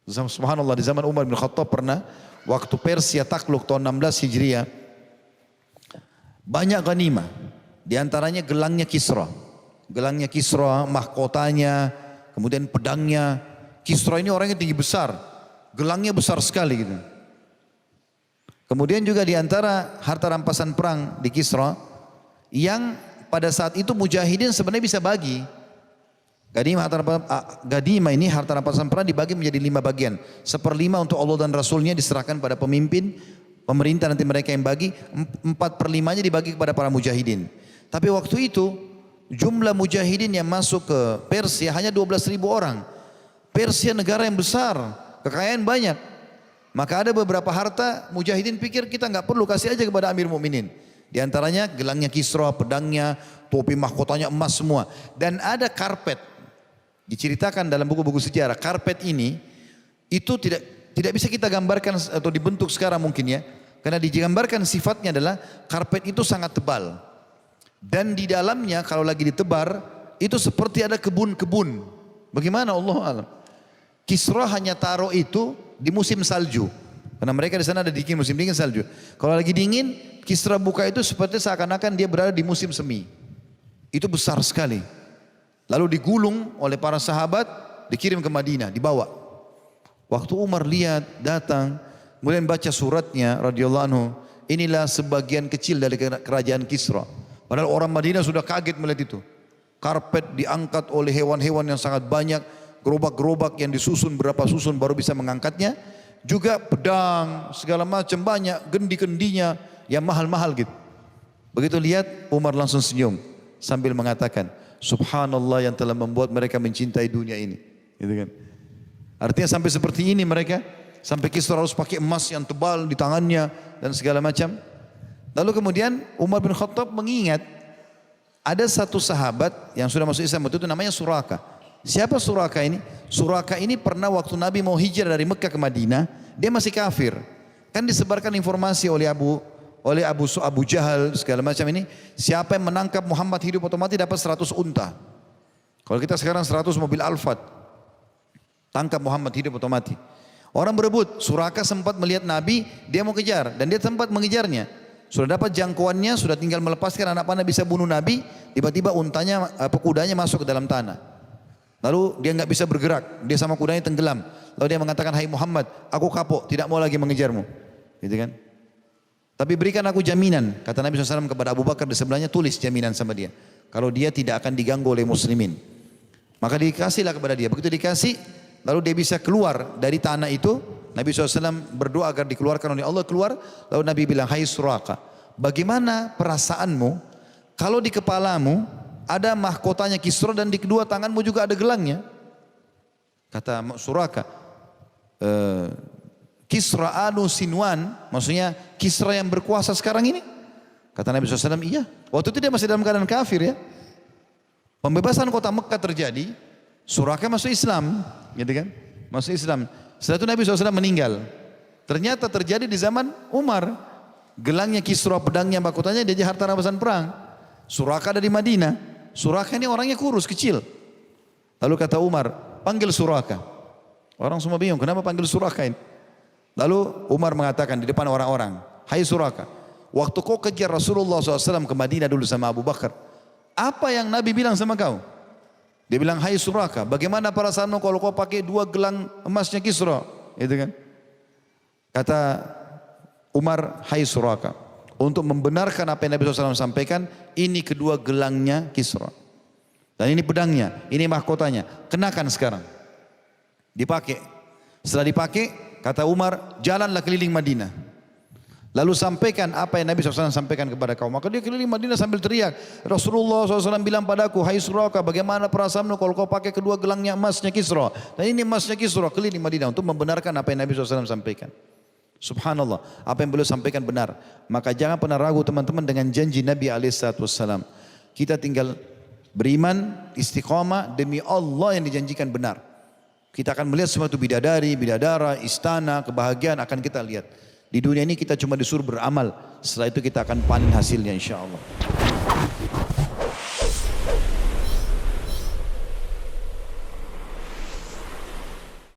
Subhanallah, di zaman Umar bin Khattab pernah waktu Persia takluk tahun 16 Hijriah, banyak ghanimah. Di antaranya gelangnya Kisra. Gelangnya Kisra, mahkotanya, kemudian pedangnya. Kisra ini orangnya tinggi besar, gelangnya besar sekali gitu. Kemudian juga di antara harta rampasan perang di Kisra yang pada saat itu mujahidin sebenarnya bisa bagi. Ganimah ini harta rampasan perang dibagi menjadi 5 bagian. 1/5 untuk Allah dan Rasulnya diserahkan pada pemimpin, pemerintah nanti mereka yang bagi. 4/5-nya dibagi kepada para mujahidin. Tapi waktu itu jumlah mujahidin yang masuk ke Persia hanya 12.000 orang. Persia negara yang besar, kekayaan banyak. Maka ada beberapa harta mujahidin pikir kita nggak perlu, kasih aja kepada Amir Mukminin. Di antaranya gelangnya Kisra, pedangnya, topi mahkotanya emas semua. Dan ada karpet. Diceritakan dalam buku-buku sejarah, karpet ini itu tidak bisa kita gambarkan atau dibentuk sekarang mungkin ya. Karena digambarkan sifatnya adalah karpet itu sangat tebal. Dan di dalamnya kalau lagi ditebar itu seperti ada kebun-kebun. Bagaimana Allah alam? Kisra hanya taruh itu di musim salju. Karena mereka di sana ada dingin, musim dingin salju. Kalau lagi dingin, Kisra buka itu seperti seakan-akan dia berada di musim semi. Itu besar sekali. Lalu digulung oleh para sahabat, dikirim ke Madinah, dibawa. Waktu Umar lihat, datang, kemudian baca suratnya radhiyallahu anhu, inilah sebagian kecil dari kerajaan Kisra. Padahal orang Madinah sudah kaget melihat itu. Karpet diangkat oleh hewan-hewan yang sangat banyak, gerobak-gerobak yang disusun berapa susun baru bisa mengangkatnya. Juga pedang, segala macam banyak, gendi-gendinya yang mahal-mahal gitu. Begitu lihat Umar langsung senyum sambil mengatakan, Subhanallah yang telah membuat mereka mencintai dunia ini. Gitu kan. Artinya sampai seperti ini mereka, sampai Kisra harus pakai emas yang tebal di tangannya dan segala macam. Lalu kemudian Umar bin Khattab mengingat ada satu sahabat yang sudah masuk Islam waktu itu namanya Suraka. Siapa Suraka ini? Suraka ini pernah waktu Nabi mau hijrah dari Mekah ke Madinah, dia masih kafir. Kan disebarkan informasi oleh Abu Jahal segala macam ini, siapa yang menangkap Muhammad hidup atau mati dapat 100 unta. Kalau kita sekarang 100 mobil Alphard. Tangkap Muhammad hidup atau mati. Orang berebut, Suraka sempat melihat Nabi, dia mau kejar dan dia sempat mengejarnya. Sudah dapat jangkauannya, sudah tinggal melepaskan anak panah bisa bunuh Nabi, tiba-tiba kudanya masuk ke dalam tanah. Lalu dia nggak bisa bergerak, dia sama kudanya tenggelam. Lalu dia mengatakan, hai Muhammad, aku kapok, tidak mau lagi mengejarmu. Gitu kan? Tapi berikan aku jaminan, kata Nabi SAW kepada Abu Bakar di sebelahnya, tulis jaminan sama dia. Kalau dia tidak akan diganggu oleh muslimin. Maka dikasihlah kepada dia, begitu dikasih, lalu dia bisa keluar dari tanah itu. Nabi SAW berdoa agar dikeluarkan oleh Allah, keluar. Lalu Nabi bilang, hai Suraka, bagaimana perasaanmu kalau di kepalamu ada mahkotanya Kisra dan di kedua tanganmu juga ada gelangnya? Kata Suraka, Kisra anu Sinwan, maksudnya Kisra yang berkuasa sekarang ini? Kata Nabi SAW, iya. Waktu itu dia masih dalam keadaan kafir ya. Pembebasan kota Mekah terjadi, Suraka masuk Islam, gitu kan? Masuk Islam. Setelah itu Nabi SAW meninggal. Ternyata terjadi di zaman Umar. Gelangnya Kisra, pedangnya, mahkotanya dia harta rampasan perang. Suraka ada di Madinah. Suraka ini orangnya kurus, kecil. Lalu kata Umar, panggil Suraka. Orang semua bingung, kenapa panggil Suraka ini? Lalu Umar mengatakan di depan orang-orang, hai Suraka, waktu kau kejar Rasulullah SAW ke Madinah dulu sama Abu Bakar, apa yang Nabi bilang sama kau? Dia bilang, hai Suraka, bagaimana perasaanmu kalau kau pakai 2 gelang emasnya Kisra? Gitu kan? Kata Umar, hai Suraka, untuk membenarkan apa yang Nabi SAW sampaikan, ini kedua gelangnya Kisra. Dan ini pedangnya, ini mahkotanya. Kenakan sekarang. Dipakai. Setelah dipakai, kata Umar, jalanlah keliling Madinah. Lalu sampaikan apa yang Nabi SAW sampaikan kepada kaum. Maka dia keliling Madinah sambil teriak, Rasulullah SAW bilang padaku, hai Suraka, bagaimana perasaanmu kalau kau pakai kedua gelangnya emasnya Kisra? Dan ini emasnya Kisra, keliling Madinah untuk membenarkan apa yang Nabi SAW sampaikan. Subhanallah, apa yang beliau sampaikan benar. Maka jangan pernah ragu teman-teman dengan janji Nabi SAW. Kita tinggal beriman, istiqamah demi Allah yang dijanjikan benar. Kita akan melihat semua itu bidadari, bidadara, istana, kebahagiaan akan kita lihat. Di dunia ini kita cuma disuruh beramal. Setelah itu kita akan panen hasilnya insya Allah.